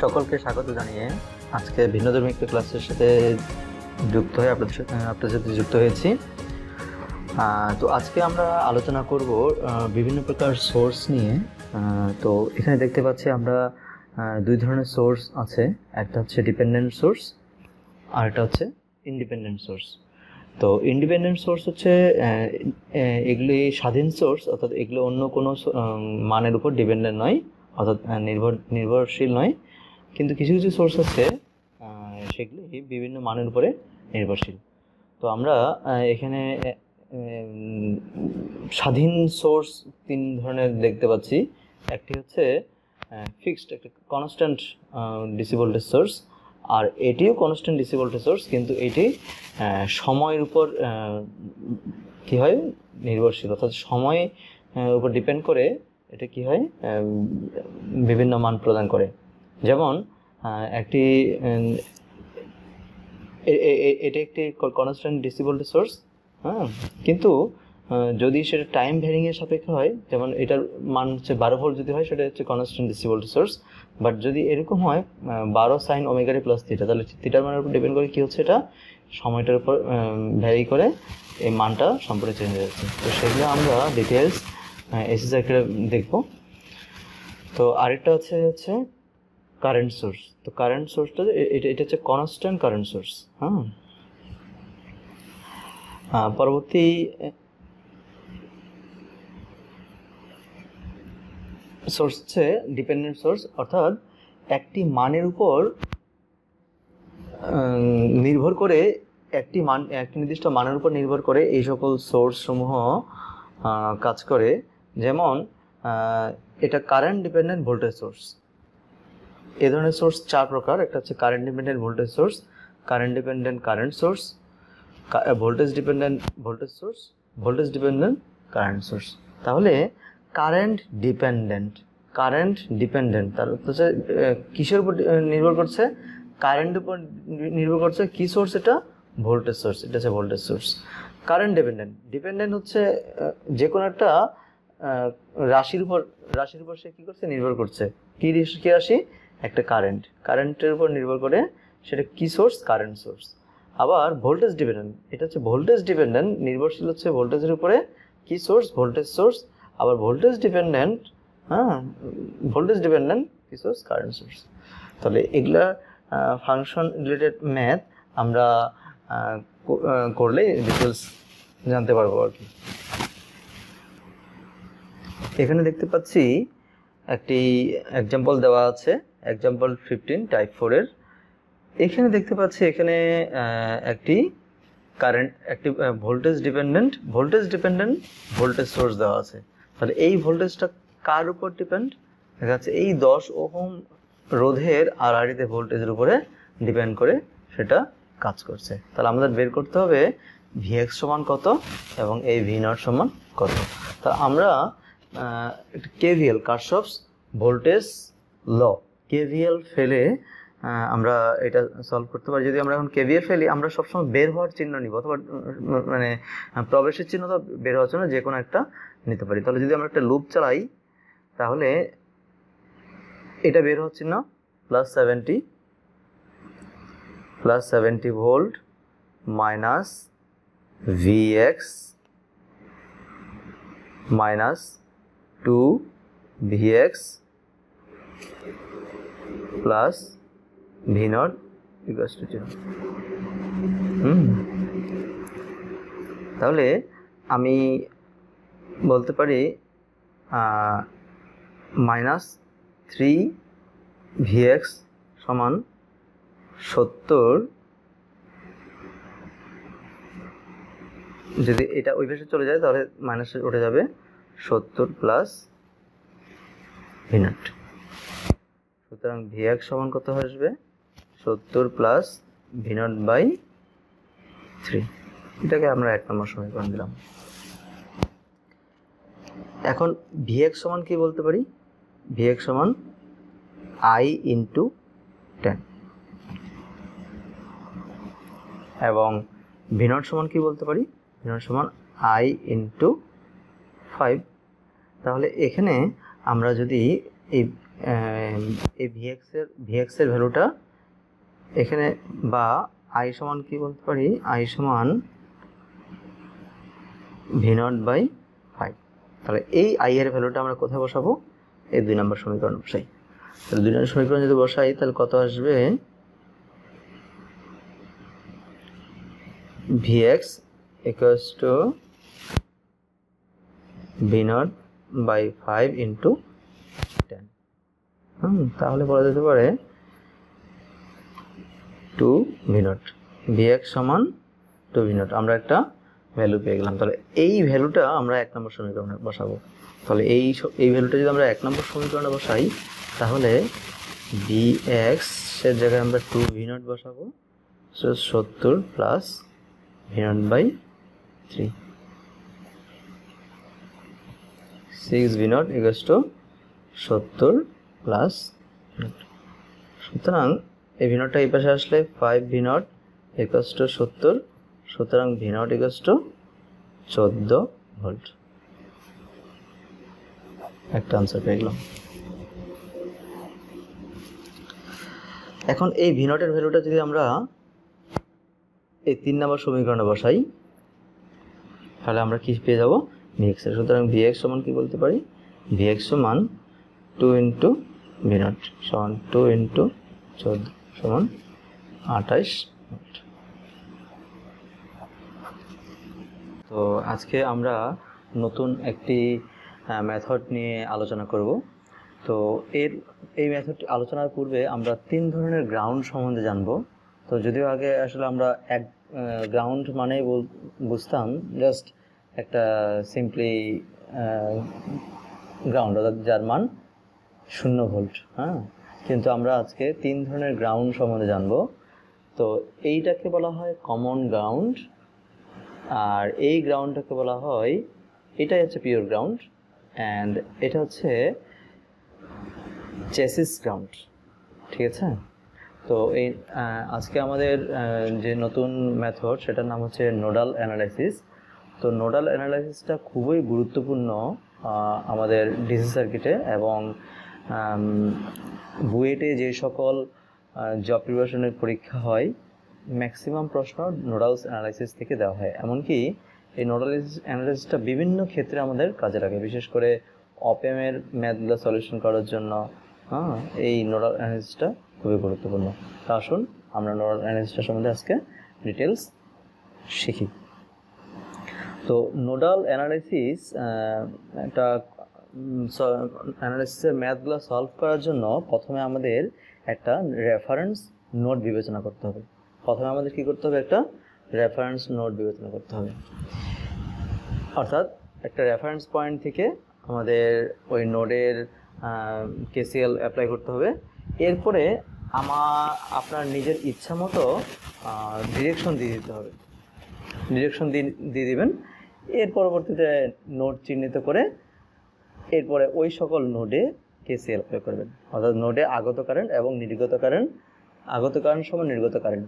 সকলকে স্বাগত জানিয়ে আজকে ভিন্নধর্মী একটা ক্লাসের সাথে যুক্ত হয়ে আপনাদের সাথে যুক্ত হয়েছি। তো আজকে আমরা আলোচনা করব বিভিন্ন প্রকার সোর্স নিয়ে। তো এখানে দেখতে পাচ্ছি আমরা দুই ধরনের সোর্স আছে, একটা হচ্ছে ডিপেন্ডেন্ট সোর্স আর একটা হচ্ছে ইন্ডিপেন্ডেন্ট সোর্স। তো ইন্ডিপেন্ডেন্ট সোর্স হচ্ছে এগুলি স্বাধীন সোর্স, অর্থাৎ এগুলো অন্য কোনো মানের উপর ডিপেন্ডেন্ট নয়, অর্থাৎ নির্ভরশীল নয়। কিন্তু কিছু কিছু সোর্স আছে সেগুলি বিভিন্ন মানের উপরে নির্ভরশীল। তো আমরা এখানে স্বাধীন সোর্স তিন ধরনের দেখতে পাচ্ছি। একটি হচ্ছে ফিক্সড, একটা কনস্ট্যান্ট ডিসি ভোল্টেজ সোর্স, আর এটিও কনস্ট্যান্ট ডিসি ভোল্টেজ সোর্স, কিন্তু এটি সময়ের উপর কি হয় নির্ভরশীল, অর্থাৎ সময় উপর ডিপেন্ড করে এটা কি হয় বিভিন্ন মান প্রদান করে। যেমন একটি এটা একটি কনস্ট্যান্ট ডিসি ভোল্টেজ সোর্স, কিন্তু যদি সেটা টাইম ভ্যারিং এর সাপেক্ষে হয়, যেমন এটার মান হচ্ছে 12 ভোল্ট যদি হয়, সেটা হচ্ছে constant DC voltage source. But যদি এরকম হয় 12 sine omega t plus theta, তাহলে থিটার মানের উপর ডিপেন্ড করে কি হচ্ছে, এটা সময়টার উপর ভ্যারি করে এই মানটা সম্পূর্ণ চেঞ্জ হয়ে যাচ্ছে। তো সেগুলো আমরা ডিটেলস এসি সার্কিটে দেখব। তো আরেকটা হচ্ছে কারেন্ট সোর্স। তো কারেন্ট সোর্সটা এটা হচ্ছে কনস্ট্যান্ট কারেন্ট সোর্স। পরবর্তী সোর্স হচ্ছে ডিপেন্ডেন্ট সোর্স, অর্থাৎ একটি মানের উপর নির্ভর করে একটি নির্দিষ্ট মানের উপর নির্ভর করে এই সকল সোর্স সমূহ কাজ করে। যেমন এটা কারেন্ট ডিপেন্ডেন্ট ভোল্টেজ সোর্স। এ ধরনের সোর্স চার প্রকার। একটা হচ্ছে current dependent voltage source, current dependent current source, voltage dependent voltage source, voltage dependent current source. তাহলে কারেন্ট ডিপেন্ডেন্ট তার হচ্ছে কিসের উপর নির্ভর করছে? কারেন্ট উপর নির্ভর করছে। কি সোর্স? এটা ভোল্টেজ সোর্স, এটা হচ্ছে ভোল্টেজ সোর্স। কারেন্ট ডিপেন্ডেন্ট হচ্ছে যে কোনো একটা রাশির উপর সে কি করছে, নির্ভর করছে। কি রাশি? একটা কারেন্টের উপর নির্ভর করে, সেটা কি সোর্স? Current source. আবার ভোল্টেজ ডিপেন্ডেন্ট, এটা হচ্ছে ভোল্টেজ ডিপেন্ডেন্ট, নির্ভরশীল হচ্ছে ভোল্টেজের উপরে। কি সোর্স? Voltage source. আবার ভোল্টেজ ডিপেন্ডেন্ট কি সোর্স? Current source. তাহলে এগুলা ফাংশন রিলেটেড ম্যাথ আমরা করলে ডিটেলস জানতে পারবো আর কি। এখানে দেখতে পাচ্ছি একটি এক্সাম্পল দেওয়া আছে, এক্সাম্পল 15 টাইপ 4 এর। এখানে দেখতে পাচ্ছি এখানে একটি ভোল্টেজ ডিপেন্ডেন্ট ভোল্টেজ সোর্স দেওয়া আছে। তাহলে এই ভোল্টেজটা কার উপর ডিপেন্ড? দেখা যাচ্ছে এই 10 ওহম রোধের আড়াআড়িতে ভোল্টেজের উপরে ডিপেন্ড করে সেটা কাজ করছে। তাহলে আমাদের বের করতে হবে ভিএক্স সমান কত এবং এই ভি নট সমান কত। তা আমরা কেভিএল, কারশফস ভোল্টেজ ল, কেভিএল ফেলে আমরা এটা সলভ করতে পারি। যদি আমরা এখন কেভিএল ফেলি, আমরা সবসময় বের হওয়ার চিহ্ন নিব, অথবা মানে প্রবেশের চিহ্ন তো বের হওয়ার জন্য যে কোনো একটা নিতে পারি। তাহলে যদি আমরা একটা লুপ চালাই, তাহলে এটা বের হচ্ছে না plus 70 volt minus VX minus 2 VX plus V naught equals to 0। তাহলে আমি বলতে পারি মাইনাস 3 ভিএক্স সমান 70। যদি এটা ওই পাশে চলে যায় তাহলে মাইনাসে উঠে যাবে 70 প্লাস ভি নট। সুতরাং ভিএক্স সমান কত আসবে? 70 প্লাস ভি নট বাই 3। এটাকে আমরা 1 নম্বর সমীকরণ দিলাম। এখন ভিএক্স সমান কি বলতে পারি? ভিএক্স সমান I ইন্টু 10 এবং ভি নট সমান কি বলতে পারি? ভি নট সমান I ইন্টু 5। তাহলে এখানে আমরা যদি এই ভিএক্স এর ভ্যালুটা এখানে, বা আই সমান কি বলতে পারি, আই সমান v0/5। তাহলে এই আই এর ভ্যালুটা আমরা কোথায় বসাবো, এই 2 নম্বর সমীকরণে বসাই। তাহলে 2 নম্বর সমীকরণ যদি বসাই তাহলে কত আসবে, vx equals to v0/5 into 10। তাহলে বলা যেতে পারে 2 v0, vx সমান 2 v0। আমরা একটা ভ্যালু পেয়ে গেলাম। তাহলে এই ভ্যালুটা আমরা 1 নম্বর সমীকরণে বসাবো। তাহলে এই ভ্যালুটা যদি আমরা 1 নম্বর সমীকরণে বসাই তাহলে vx এর জায়গায় আমরা 2 v0 বসাবো, 70 plus v0/3, 6 v0 equals to 70 plus. সুতরাং এই v0টা এই পাশে আসলে 5 v0 equals to 70, সুতরাং v0 equals to 14 ভোল্ট। একটা আনসার পেয়ে গেলাম। এখন এই v0 এর ভ্যালুটা যদি আমরা এই 3 নম্বর সমীকরণে বসাই তাহলে আমরা কি পেয়ে যাব, vx এর। সুতরাং vx সমান কি বলতে পারি, vx সমান 2 into v0 সমান 2 into 14 সমান 28 ভোল্ট। তো আজকে আমরা নতুন একটি মেথড নিয়ে আলোচনা করব। তো এই মেথডটি আলোচনার পূর্বে আমরা 3 ধরনের গ্রাউন্ড সম্বন্ধে জানব। তো যদিও আগে আসলে আমরা এক গ্রাউন্ড মানে বুঝতাম জাস্ট একটা সিম্পলি গ্রাউন্ড, অর্থাৎ যার মান 0 ভোল্ট। কিন্তু আমরা আজকে 3 ধরনের গ্রাউন্ড সম্বন্ধে জানব। তো এইটাকে বলা হয় কমন গ্রাউন্ড, আর এই গ্রাউন্ডটাকে বলা হয়, এটাই হচ্ছে পিওর গ্রাউন্ড, অ্যান্ড এটা হচ্ছে চেসিস গ্রাউন্ড। ঠিক আছে? তো এই আজকে আমাদের যে নতুন মেথড সেটার নাম হচ্ছে নোডাল অ্যানালাইসিস। তো নোডাল অ্যানালাইসিসটা খুবই গুরুত্বপূর্ণ আমাদের ডিসি সার্কিটে, এবং বুয়েটে যে সকল জব প্রিপারেশনের পরীক্ষা হয় ম্যাক্সিমাম প্রশ্ন নোডাল অ্যানালাইসিস থেকে দেওয়া হয়। এমনকি এই নোডাল অ্যানালাইসিসটা বিভিন্ন ক্ষেত্রে আমাদের কাজে লাগে, বিশেষ করে অপএমের ম্যাথগুলো সলিউশন করার জন্য এই নোডাল অ্যানালাইসিসটা খুবই গুরুত্বপূর্ণ। তা আসুন আমরা নোডাল অ্যানালাইসিসটা সম্বন্ধে আজকে ডিটেলস শিখি। তো নোডাল অ্যানালাইসিস একটা অ্যানালাইসিসের ম্যাথগুলো সলভ করার জন্য প্রথমে আমাদের একটা রেফারেন্স নোড বিবেচনা করতে হবে। প্রথমে আমাদের কি করতে হবে, একটা রেফারেন্স নোড বিবেচনা করতে হবে। অর্থাৎ একটা রেফারেন্স পয়েন্ট থেকে আমাদের ওই নোডের কেসিএল অ্যাপ্লাই করতে হবে। এরপরে আপনার নিজের ইচ্ছা মতো ডিরেকশন দিয়ে দিতে হবে, ডিরেকশন দিয়ে দিবেন। এর পরবর্তীতে নোড চিহ্নিত করে এরপরে ওই সকল নোডে কেসিএল অ্যাপ্লাই করবেন। অর্থাৎ নোডে আগত কারেন্ট এবং নির্গত কারেন্ট, আগত কারেন্ট সমান নির্গত কারেন্ট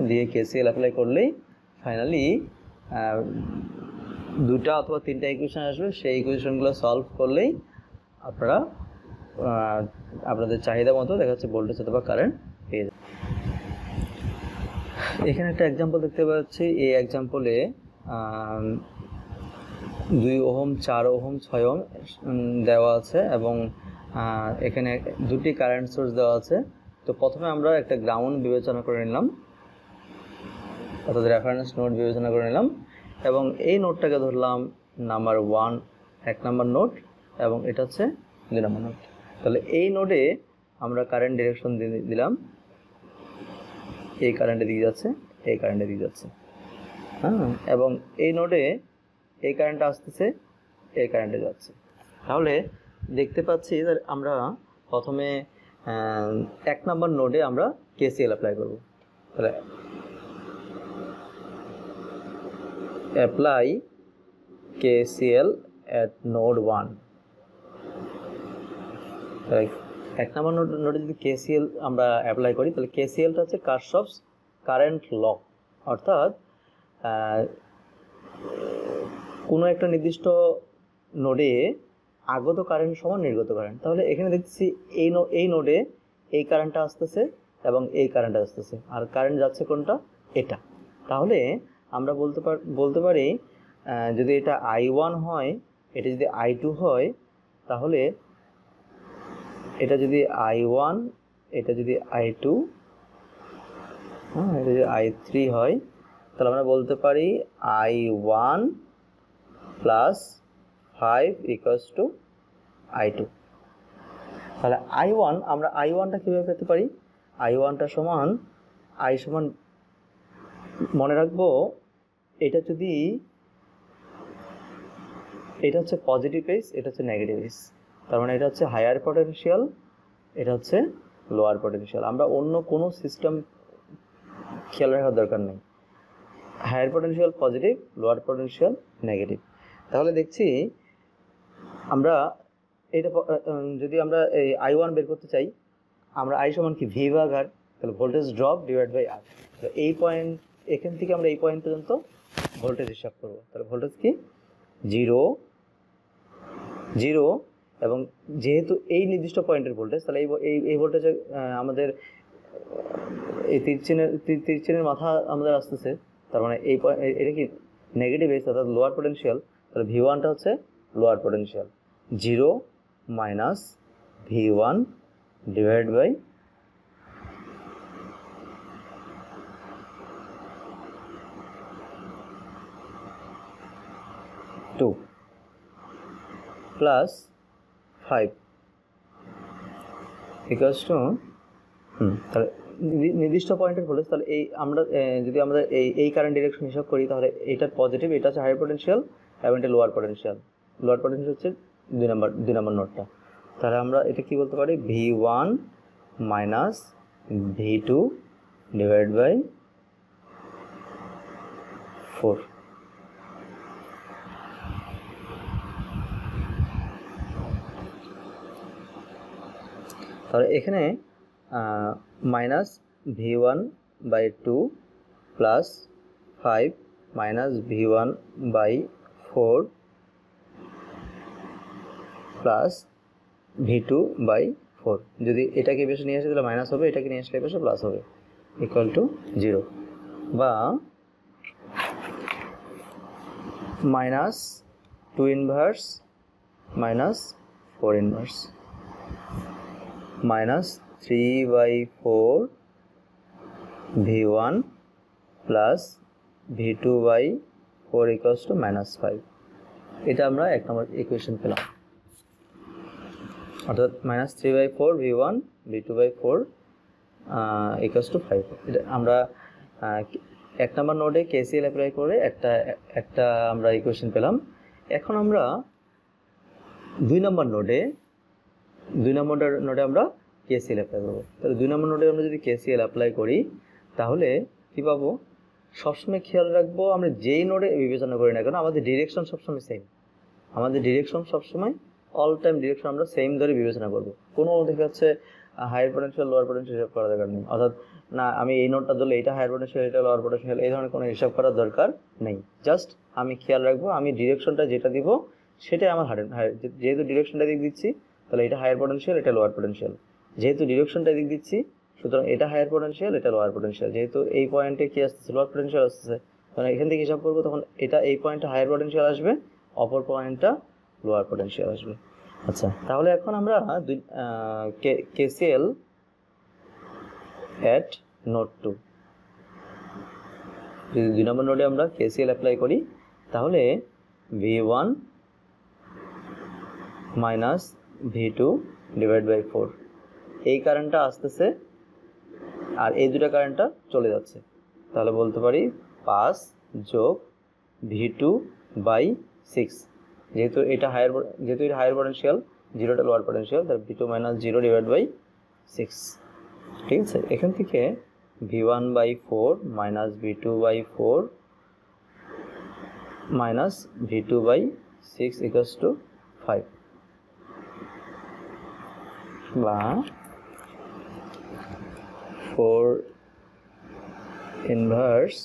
দিয়ে কেসিএল অ্যাপ্লাই করলেই ফাইনালি 2টা অথবা 3টা ইকুয়েশন আসবে। সেই ইকুয়েশনগুলো সলভ করলেই আপনারা আপনাদের চাহিদা মতো দেখা যাচ্ছে ভোল্টেজ অথবা কারেন্ট পেয়ে যাবে। এখানে একটা এক্সাম্পল দেখতে পাচ্ছি। এই এক্সাম্পলে 2 ওহম, 4 ওহম, 6 ওহম দেওয়া আছে, এবং এখানে 2টি কারেন্ট সোর্স দেওয়া আছে। তো প্রথমে আমরা একটা গ্রাউন্ড বিবেচনা করে নিলাম, অর্থাৎ রেফারেন্স নোড বিবেচনা করে নিলাম, এবং এই নোডটাকে ধরলাম নাম্বার 1, 1 নম্বর নোড, এবং এটা হচ্ছে 2 নম্বর নোড। তাহলে এই নোডে আমরা কারেন্ট ডিরেকশন দিলাম, এই কারেন্টের দিকে যাচ্ছে, এই কারেন্টের দিকে যাচ্ছে, এবং এই নোডে এই কারেন্টটা আসতেছে, এই কারেন্টে যাচ্ছে। তাহলে দেখতে পাচ্ছি আমরা প্রথমে 1 নম্বর নোডে আমরা কেসিএল অ্যাপ্লাই করব। তাহলে অ্যাপ্লাই কেসিএল এট নোড 1। তাহলে 1 নম্বর নোডে যদি কেসিএল আমরা অ্যাপ্লাই করি তাহলে কেসিএলটা হচ্ছে কারশফস কারেন্ট ল। অর্থাৎ কোনো একটা নির্দিষ্ট নোডে আগত কারেন্ট সমান নির্গত কারেন্ট। তাহলে এখানে দেখছি এই নোডে এই কারেন্টটা আসতেছে এবং এই কারেন্টটা আসতেছে, আর কারেন্ট যাচ্ছে কোনটা, এটা। তাহলে আমরা বলতে পারি যদি এটা I1 হয়, এটা যদি I2 হয়, তাহলে এটা যদি I1, এটা যদি I2, এটা যদি I3 হয়, তাহলে আমরা বলতে পারি I1 plus 5 equals two I2। তাহলে আমরা I1টা কীভাবে পেতে পারি? I1টা সমান মনে রাখবো, এটা হচ্ছে পজিটিভ পেজ, এটা হচ্ছে নেগেটিভ পেজ, তার মানে এটা হচ্ছে হায়ার পটেনশিয়াল, এটা হচ্ছে লোয়ার পটেনশিয়াল। আমরা অন্য কোনো সিস্টেম খেয়াল রাখার দরকার নেই, higher potential positive, lower potential negative. তাহলে দেখছি আমরা এটা যদি আমরা এই I1 বের করতে চাই, আমরা I সমান কি, V ভাগ R, তাহলে voltage drop divide by R। তো এই পয়েন্ট, এখান থেকে আমরা এই পয়েন্ট পর্যন্ত ভোল্টেজ হিসাব করব। তাহলে ভোল্টেজ কি, 0 এবং যেহেতু এই নির্দিষ্ট পয়েন্টের ভোল্টেজ, তাহলে এই ভোল্টেজে আমাদের এই তীর চিহ্নের মাথা আমাদের আসতেছে, তার মানে এটা কি নেগেটিভ এজ, অর্থাৎ লোয়ার পটেনশিয়াল। তাহলে V1টা হচ্ছে lower potential, 0 minus V1 divide by 2 plus 5 equals to তাহলে নির্দিষ্ট পয়েন্টের ভোল্টেজ। তাহলে যদি আমরা এই কারেন্ট ডিরেকশন হিসাব করি, তাহলে এটার পজিটিভ, এটা হচ্ছে হায়ার পটেনশিয়াল এবং এটা লোয়ার পটেনশিয়াল। লোয়ার পটেনশিয়াল হচ্ছে 2 নম্বর নোটটা। তাহলে আমরা এটা কি বলতে পারি, V1 minus V2 divide by 4। তাহলে এখানে minus V1 by 2 plus 5 minus V1 by 4 plus V2 by 4। যদি এটাকে বেশি নিয়ে আসে তাহলে মাইনাস হবে, এটাকে নিয়ে আসলে বেশি প্লাস হবে, ইকুয়াল টু 0, বা minus 2 inverse minus 4 inverse minus 3/4 V1 plus V2 by 4 equals to minus 5। এটা আমরা 1 নম্বর ইকুয়েশন পেলাম, অর্থাৎ minus 3/4 V1 V2 by 4 equals to 5। এটা আমরা 1 নম্বর নোডে KCL অ্যাপ্লাই করে একটা আমরা ইকুয়েশন পেলাম। এখন আমরা 2 নম্বর নোডে আমরা KCL অ্যাপ্লাই করবো। তাহলে 2 নম্বর নোডে আমরা যদি KCL অ্যাপ্লাই করি, তাহলে কি পাবো? সবসময় খেয়াল রাখবো, আমরা যেই নোডে বিবেচনা করি না কেন, আমাদের ডিরেকশন সবসময় সেম। আমাদের ডিরেকশন সবসময় অল টাইম ডিরেকশন আমরা সেম ধরে বিবেচনা করবো। কোনো দেখা যাচ্ছে হায়ার পটেনশিয়াল লোয়ার পটেনশিয়াল হিসাব করার দরকার নেই, অর্থাৎ না আমি এই নোটটা ধরলে এটা হায়ার পটেনশিয়াল এটা লোয়ার পটেনশিয়াল, এই ধরনের কোনো হিসাব করার দরকার নেই। জাস্ট আমি খেয়াল রাখবো আমি ডিরেকশনটা যেটা দিব সেটাই আমার যেহেতু ডিরেকশনটা দিক দিচ্ছি, তাহলে এটা হায়ার পটেনশিয়াল এটা লোয়ার পটেনশিয়াল। যেহেতু ডিরেকশনটা দিক দিচ্ছি, সুতরাং এটা হায়ার পটেনশিয়াল এটা লোয়ার পটেনশিয়াল। যেহেতু এই পয়েন্টে কি আসতেছে, লোয়ার পটেনশিয়াল আসতেছে, তখন এখান থেকে হিসাব করবো, তখন এটা এই পয়েন্টে হায়ার পটেনশিয়াল আসবে, অপর পয়েন্টটা লোয়ার পটেনশিয়াল আসবে। আচ্ছা, তাহলে এখন আমরা KCL at নোড 2, যদি 2 নম্বর নোডে আমরা KCL অ্যাপ্লাই করি, তাহলে V1 minus V2 divide by 4, এই কারেন্টটা আসতেছে আর এই দুটা কারেন্টটা চলে যাচ্ছে। তাহলে বলতে পারি 5 যোগ V2 বাই 6, যেহেতু এটা হায়ার পটেনশিয়াল, 0টা লোয়ার পটেনশিয়াল, তার V2 মাইনাস 0 ডিভাইড বাই 6। ঠিক আছে, এখান থেকে V1 by 4 minus V2 by 4 minus V2 by 6 equals to 5, বা 4 ইনভার্স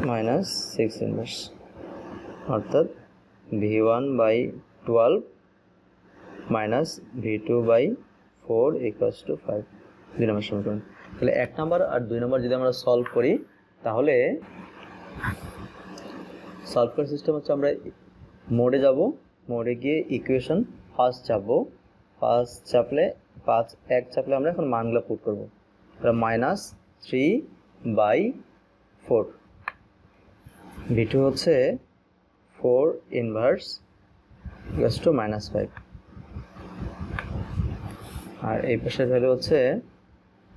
মাইনাস 6 ইনভার্স, অর্থাৎ V1/12 minus V2/4 equals to 5। 2 নম্বর সমীকরণ। তাহলে 1 নম্বর আর 2 নম্বর যদি আমরা সলভ করি, তাহলে সলভ করার সিস্টেম হচ্ছে আমরা মোডে যাব, মোডে গিয়ে ইকুয়েশন ফার্স্ট চাপবো, এক চাপলে আমরা এখন মানগুলো পুট করবো। তাহলে মাইনাস 3/4, V2 হচ্ছে 4 ইনভার্স ইকুয়ালস টু -5, আর এই পাশের ভ্যালু হচ্ছে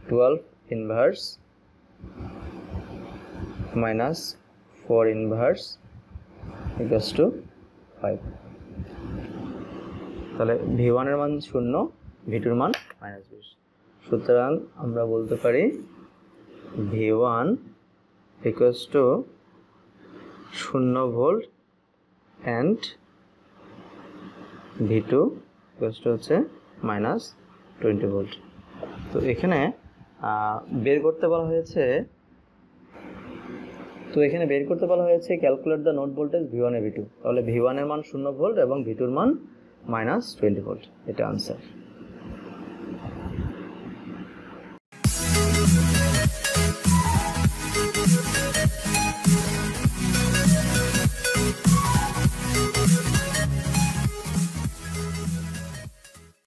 12 inverse minus 4 inverse equals to 5। তাহলে V1 এর মান 0, V2 এর মান -20। সুতরাং আমরা বলতে পারি V1 equals to 0 volt and V2 equals to হচ্ছে -20 ভোল্ট। তো এখানে বের করতে বলা হয়েছে calculate the node voltage V1 A V2। তাহলে V1 এর মান 0 ভোল্ট এবং V2 এর মান -20 ভোল্ট, এটা আনসার।